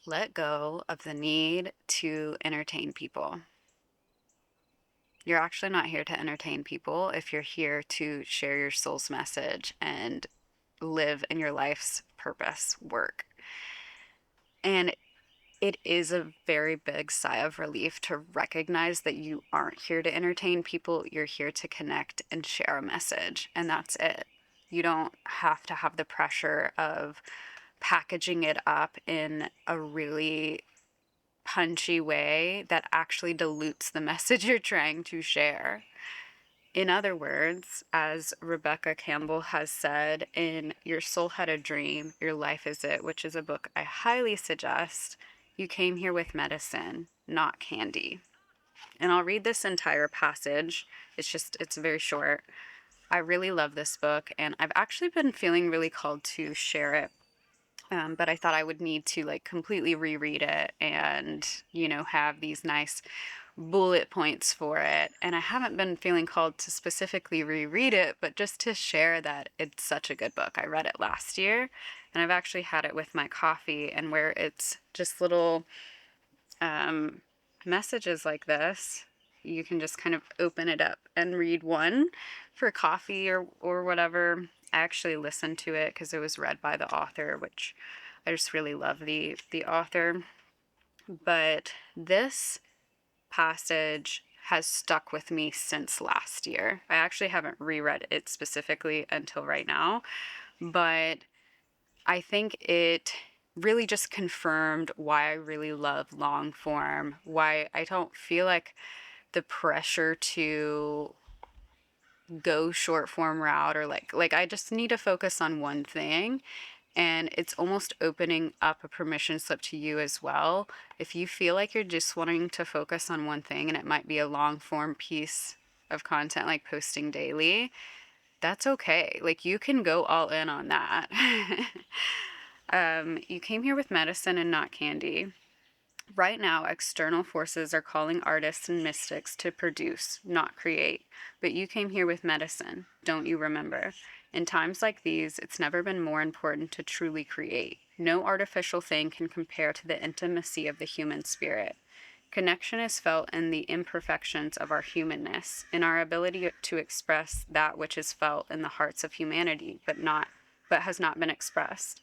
Let go of the need to entertain people. You're actually not here to entertain people if you're here to share your soul's message and live in your life's purpose work. And it is a very big sigh of relief to recognize that you aren't here to entertain people. You're here to connect and share a message, and that's it. You don't have to have the pressure of packaging it up in a really punchy way that actually dilutes the message you're trying to share. In other words, as Rebecca Campbell has said in Your Soul Had a Dream, Your Life Is It, which is a book I highly suggest, you came here with medicine, not candy. And I'll read this entire passage. It's very short. I really love this book, and I've actually been feeling really called to share it. But I thought I would need to like completely reread it and, have these nice bullet points for it. And I haven't been feeling called to specifically reread it, but just to share that it's such a good book. I read it last year, and I've actually had it with my coffee, and where it's just little messages like this, you can just kind of open it up and read one for coffee or whatever. I actually listened to it because it was read by the author, which I just really love the author. But this passage has stuck with me since last year. I actually haven't reread it specifically until right now, but I think it really just confirmed why I really love long form, why I don't feel like the pressure to go short form route, or like I just need to focus on one thing. And it's almost opening up a permission slip to you as well. If you feel like you're just wanting to focus on one thing, and it might be a long form piece of content like posting daily, that's okay. Like, you can go all in on that. You came here with medicine and not candy. Right now, external forces are calling artists and mystics to produce, not create. But you came here with medicine, don't you remember? In times like these, it's never been more important to truly create. No artificial thing can compare to the intimacy of the human spirit. Connection is felt in the imperfections of our humanness, in our ability to express that which is felt in the hearts of humanity, but has not been expressed.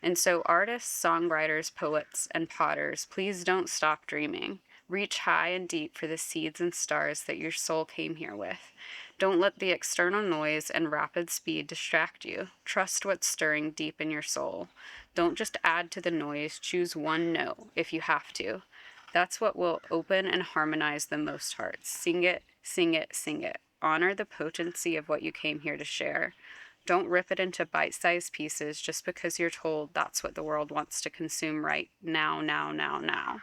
And so, artists, songwriters, poets, and potters, please don't stop dreaming. Reach high and deep for the seeds and stars that your soul came here with. Don't let the external noise and rapid speed distract you. Trust what's stirring deep in your soul. Don't just add to the noise, choose one note if you have to. That's what will open and harmonize the most hearts. Sing it, sing it, sing it. Honor the potency of what you came here to share. Don't rip it into bite-sized pieces just because you're told that's what the world wants to consume right now, now, now, now.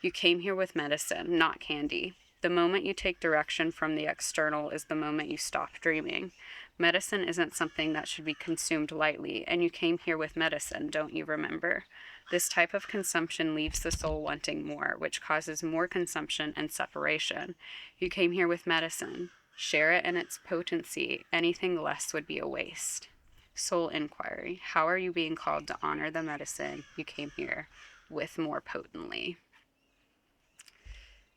You came here with medicine, not candy. The moment you take direction from the external is the moment you stop dreaming. Medicine isn't something that should be consumed lightly, and you came here with medicine, don't you remember? This type of consumption leaves the soul wanting more, which causes more consumption and separation. You came here with medicine. Share it in its potency. Anything less would be a waste. Soul inquiry. How are you being called to honor the medicine you came here with more potently?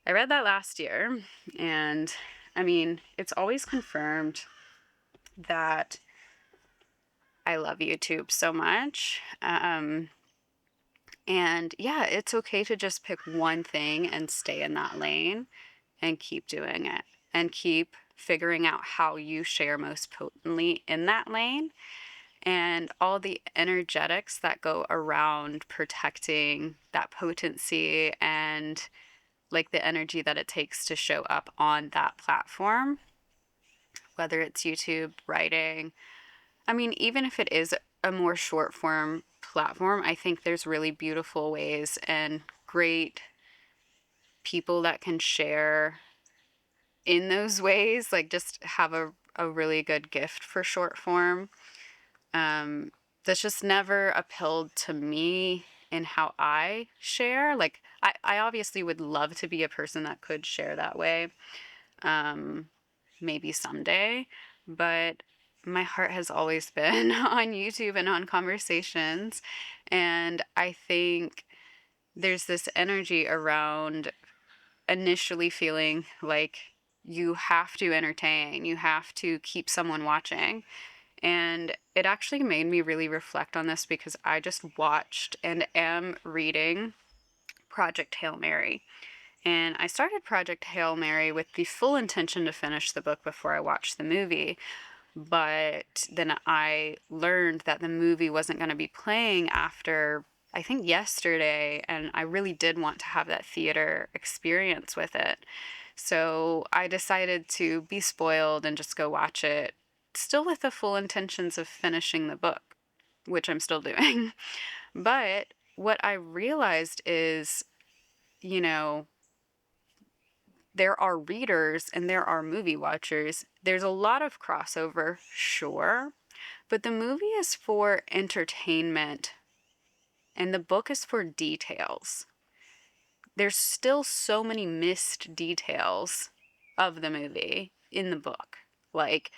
I read that last year, and I mean, it's always confirmed that I love YouTube so much. And yeah, it's okay to just pick one thing and stay in that lane and keep doing it and keep figuring out how you share most potently in that lane, and all the energetics that go around protecting that potency and like the energy that it takes to show up on that platform, whether it's YouTube, writing. I mean, even if it is a more short form platform, I think there's really beautiful ways and great people that can share in those ways, like just have a really good gift for short form. That's just never appealed to me in how I share. Like, I obviously would love to be a person that could share that way, maybe someday, but my heart has always been on YouTube and on conversations. And I think there's this energy around initially feeling like you have to entertain, you have to keep someone watching. And it actually made me really reflect on this because I just watched and am reading Project Hail Mary. And I started Project Hail Mary with the full intention to finish the book before I watched the movie. But then I learned that the movie wasn't going to be playing after, I think, yesterday. And I really did want to have that theater experience with it. So I decided to be spoiled and just go watch it, still with the full intentions of finishing the book, which I'm still doing. But what I realized is, you know, there are readers and there are movie watchers. There's a lot of crossover, sure, but the movie is for entertainment and the book is for details. There's still so many missed details of the movie in the book. Like,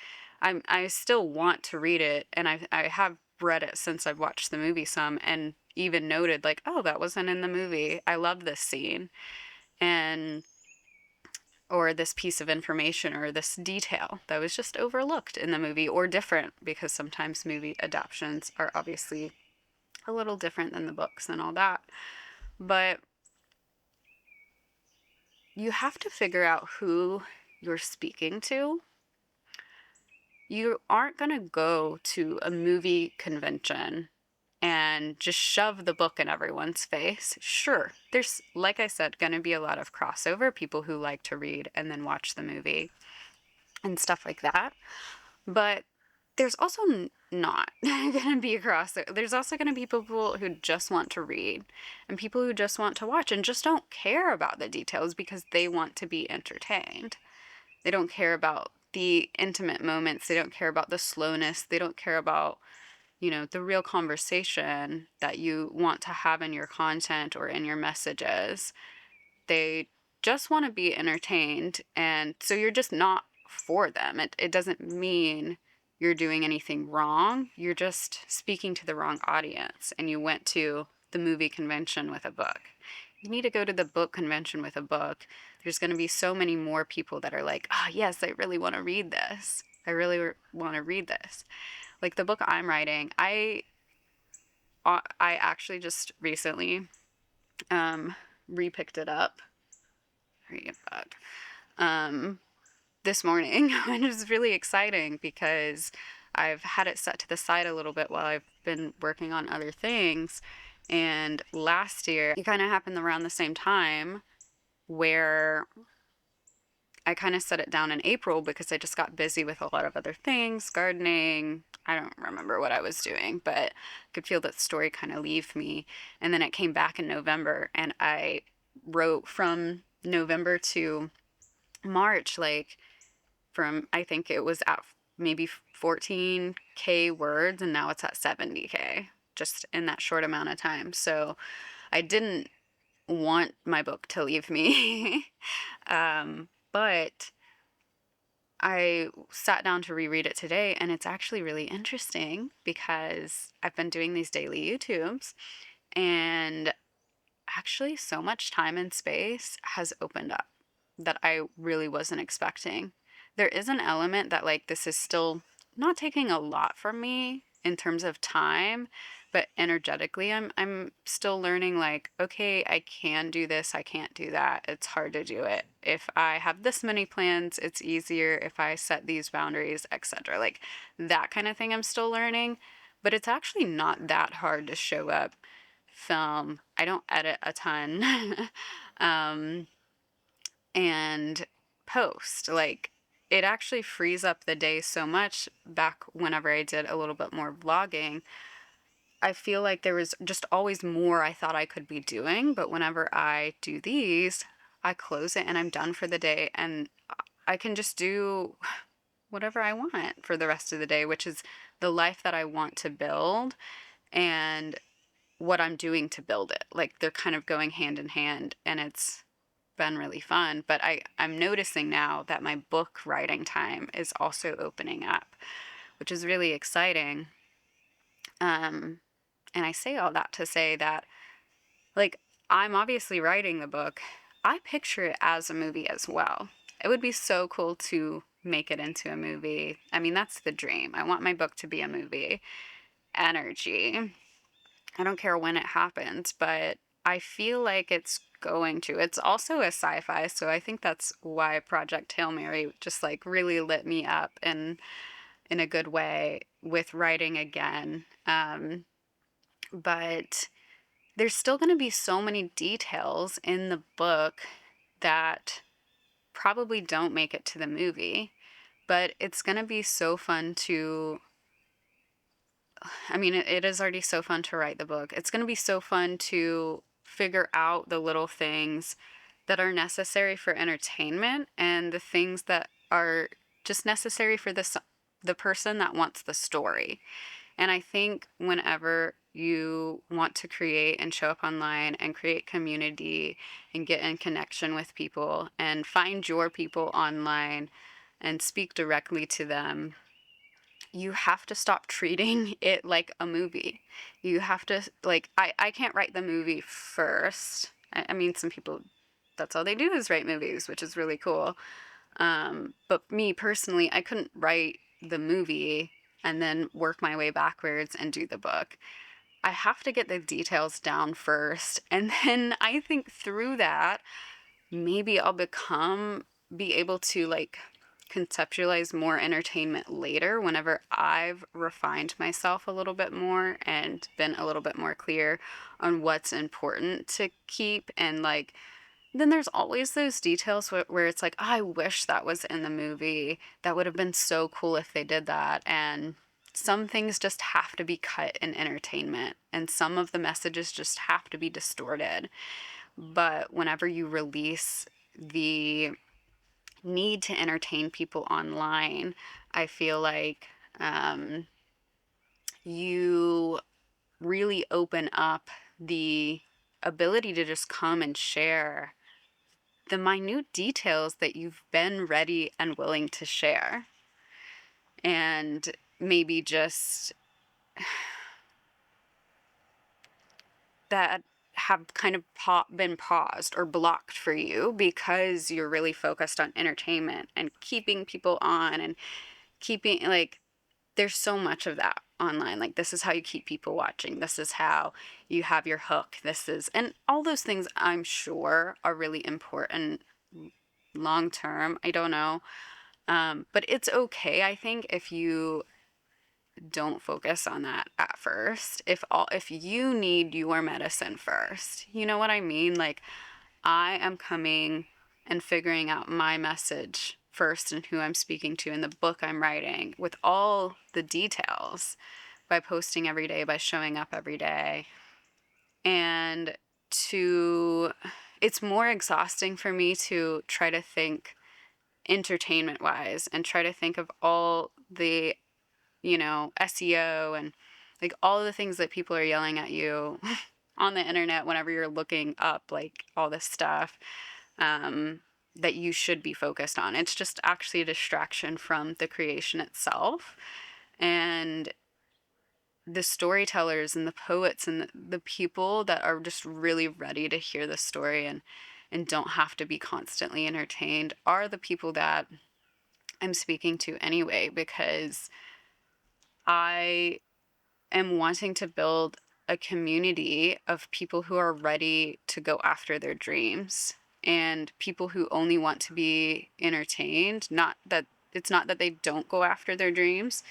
I still want to read it, and I have read it since I've watched the movie some, and even noted like, oh, that wasn't in the movie. I love this scene, and or this piece of information or this detail that was just overlooked in the movie or different, because sometimes movie adaptations are obviously a little different than the books and all that. But you have to figure out who you're speaking to. You aren't going to go to a movie convention and just shove the book in everyone's face. Sure, there's, like I said, going to be a lot of crossover, people who like to read and then watch the movie and stuff like that. But there's also not going to be a crossover. There's also going to be people who just want to read and people who just want to watch and just don't care about the details because they want to be entertained. They don't care about the intimate moments. They don't care about the slowness. They don't care about, the real conversation that you want to have in your content or in your messages. They just want to be entertained. And so you're just not for them. It doesn't mean you're doing anything wrong. You're just speaking to the wrong audience. And you went to the movie convention with a book. You need to go to the book convention with a book. There's going to be so many more people that are like, oh, yes, I really want to read this. I really want to read this. Like the book I'm writing, I actually just recently repicked it up. Read that. This morning, which is really exciting because I've had it set to the side a little bit while I've been working on other things. And last year, it kind of happened around the same time where I kind of set it down in April because I just got busy with a lot of other things, gardening. I don't remember what I was doing, but I could feel that story kind of leave me. And then it came back in November, and I wrote from November to March, like I think it was at maybe 14K words, and now it's at 70K just in that short amount of time. So I didn't want my book to leave me. But I sat down to reread it today, and it's actually really interesting because I've been doing these daily YouTubes, and actually so much time and space has opened up that I really wasn't expecting. There is an element that, like, this is still not taking a lot from me in terms of time, but energetically I'm still learning, like, okay, I can do this, I can't do that. It's hard to do it. If I have this many plans, it's easier if I set these boundaries, etc. Like that kind of thing I'm still learning, but it's actually not that hard to show up, film. I don't edit a ton. And post. Like, it actually frees up the day so much. Back whenever I did a little bit more vlogging, I feel like there was just always more I thought I could be doing, but whenever I do these, I close it and I'm done for the day, and I can just do whatever I want for the rest of the day, which is the life that I want to build and what I'm doing to build it. Like, they're kind of going hand in hand, and it's been really fun. But I'm noticing now that my book writing time is also opening up, which is really exciting. And I say all that to say that, like, I'm obviously writing the book. I picture it as a movie as well. It would be so cool to make it into a movie. I mean, that's the dream. I want my book to be a movie. Energy. I don't care when it happens, but I feel like it's going to. It's also a sci-fi, so I think that's why Project Hail Mary just like really lit me up in a good way with writing again. But there's still going to be so many details in the book that probably don't make it to the movie, but it's going to be so fun to. I mean, it is already so fun to write the book. It's going to be so fun to figure out the little things that are necessary for entertainment and the things that are just necessary for the person that wants the story. And I think whenever you want to create and show up online and create community and get in connection with people and find your people online and speak directly to them, you have to stop treating it like a movie. You have to, like, I can't write the movie first. I mean, some people, that's all they do is write movies, which is really cool. But me personally, I couldn't write the movie and then work my way backwards and do the book. I have to get the details down first. And then I think through that, maybe I'll be able to like conceptualize more entertainment later whenever I've refined myself a little bit more and been a little bit more clear on what's important to keep. And like, then there's always those details where it's like, oh, I wish that was in the movie. That would have been so cool if they did that. And some things just have to be cut in entertainment, and some of the messages just have to be distorted. But whenever you release the need to entertain people online, I feel like you really open up the ability to just come and share the minute details that you've been ready and willing to share. And maybe just that have kind of been paused or blocked for you because you're really focused on entertainment and keeping people on and keeping, like, there's so much of that online. Like, this is how you keep people watching. This is how you have your hook. And all those things I'm sure are really important long term. I don't know. But it's okay, I think, if you don't focus on that at first. If you need your medicine first, you know what I mean? Like, I am coming and figuring out my message first and who I'm speaking to in the book I'm writing with all the details by posting every day, by showing up every day. And it's more exhausting for me to try to think entertainment wise and try to think of all the SEO and like all the things that people are yelling at you on the internet whenever you're looking up like all this stuff that you should be focused on. It's just actually a distraction from the creation itself. And the storytellers and the poets and the people that are just really ready to hear the story and don't have to be constantly entertained are the people that I'm speaking to anyway, because I am wanting to build a community of people who are ready to go after their dreams and people who only want to be entertained. It's not that they don't go after their dreams,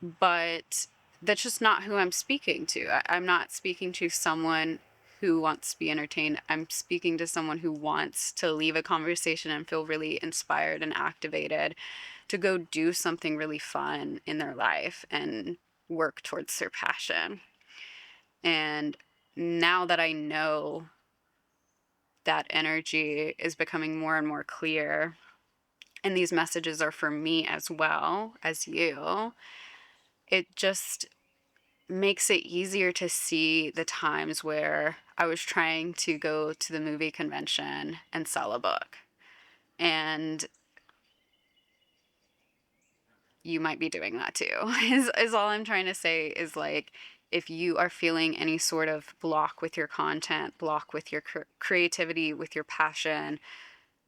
but that's just not who I'm speaking to. I'm not speaking to someone who wants to be entertained. I'm speaking to someone who wants to leave a conversation and feel really inspired and activated to go do something really fun in their life and work towards their passion. And now that I know that energy is becoming more and more clear, and these messages are for me as well as you, it just makes it easier to see the times where I was trying to go to the movie convention and sell a book. And you might be doing that too, is all I'm trying to say. Is like, if you are feeling any sort of block with your content, block with your creativity, with your passion,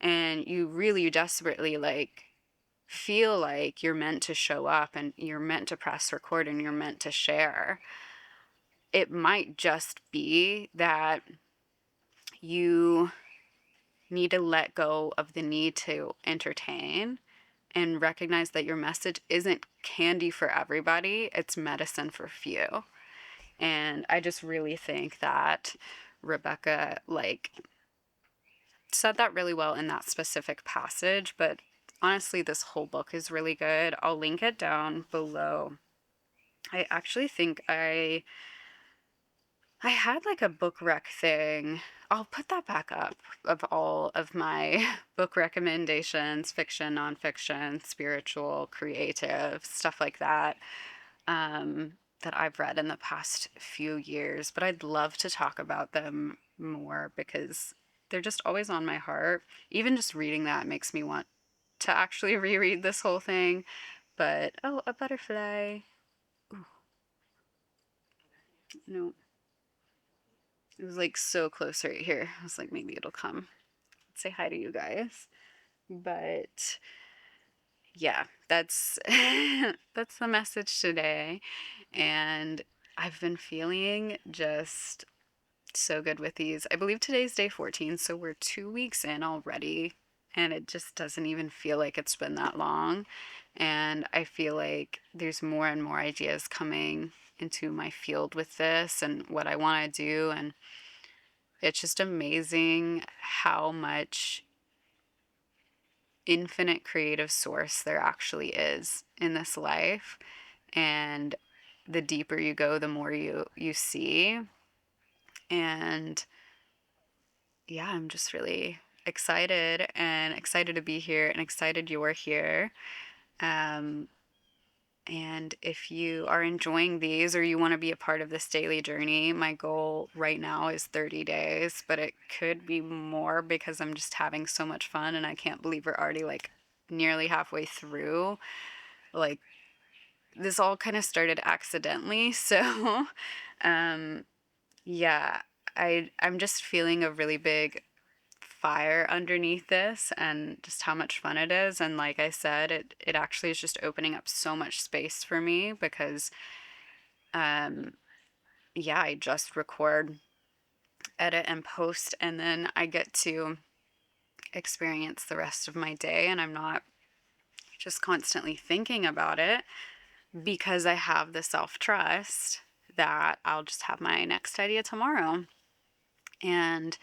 and you desperately like feel like you're meant to show up and you're meant to press record and you're meant to share, it might just be that you need to let go of the need to entertain and recognize that your message isn't candy for everybody, it's medicine for few. And I just really think that Rebecca like said that really well in that specific passage, but honestly this whole book is really good. I'll link it down below. I actually think I had like a book rec thing. I'll put that back up of all of my book recommendations, fiction, nonfiction, spiritual, creative, stuff like that, that I've read in the past few years. But I'd love to talk about them more because they're just always on my heart. Even just reading that makes me want to actually reread this whole thing. But, oh, a butterfly. Ooh, no. It was like so close right here. I was like, maybe it'll come say hi to you guys. But yeah, that's that's the message today. And I've been feeling just so good with these. I believe today's day 14, so we're 2 weeks in already. And it just doesn't even feel like it's been that long. And I feel like there's more and more ideas coming into my field with this and what I want to do. And it's just amazing how much infinite creative source there actually is in this life. And the deeper you go, the more you see. And yeah, I'm just really excited and excited to be here and excited you're here. And if you are enjoying these or you want to be a part of this daily journey, my goal right now is 30 days, but it could be more because I'm just having so much fun and I can't believe we're already like nearly halfway through. Like this all kind of started accidentally. So, yeah, I'm just feeling a really big fire underneath this and just how much fun it is. And like I said, it actually is just opening up so much space for me because yeah, I just record, edit, and post, and then I get to experience the rest of my day, and I'm not just constantly thinking about it because I have the self-trust that I'll just have my next idea tomorrow. And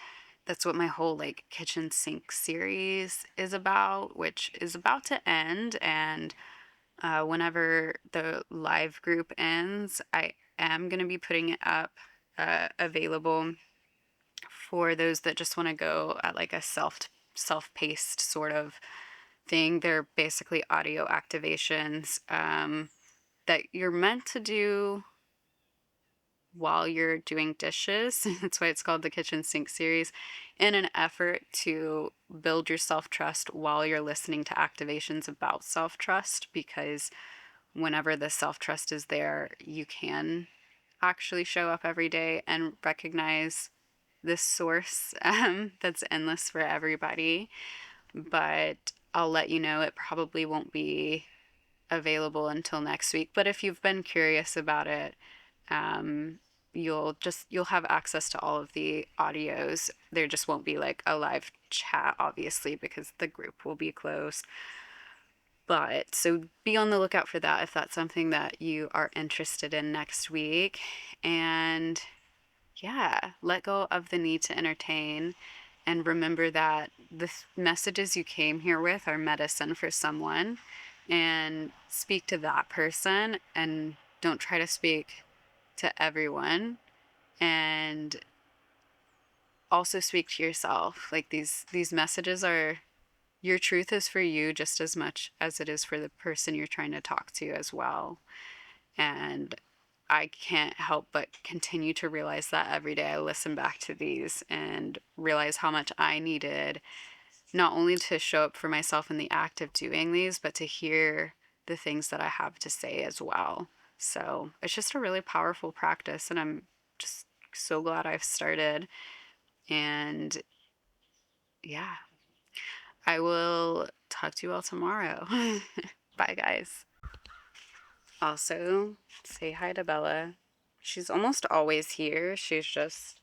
that's what my whole like kitchen sink series is about, which is about to end. And whenever the live group ends, I am going to be putting it up available for those that just want to go at like a self-paced sort of thing. They're basically audio activations that you're meant to do while you're doing dishes. That's why it's called the kitchen sink series, in an effort to build your self-trust while you're listening to activations about self-trust, because whenever the self-trust is there, you can actually show up every day and recognize this source that's endless for everybody. But I'll let you know, it probably won't be available until next week. But if you've been curious about it, you'll have access to all of the audios. There just won't be like a live chat, obviously, because the group will be closed. But so be on the lookout for that if that's something that you are interested in next week. And yeah, let go of the need to entertain and remember that the messages you came here with are medicine for someone, and speak to that person and don't try to speak to everyone. And also speak to yourself. Like these messages are, your truth is for you just as much as it is for the person you're trying to talk to as well. And I can't help but continue to realize that every day I listen back to these and realize how much I needed not only to show up for myself in the act of doing these, but to hear the things that I have to say as well. So it's just a really powerful practice, and I'm just so glad I've started. And yeah, I will talk to you all tomorrow. Bye, guys. Also, say hi to Bella. She's almost always here. She's just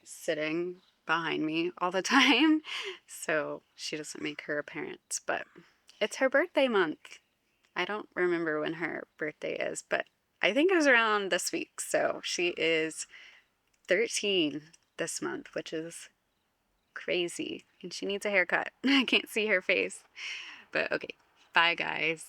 sitting behind me all the time, so she doesn't make her appearance. But it's her birthday month. I don't remember when her birthday is, but I think it was around this week. So she is 13 this month, which is crazy. And she needs a haircut. I can't see her face. But okay. Bye, guys.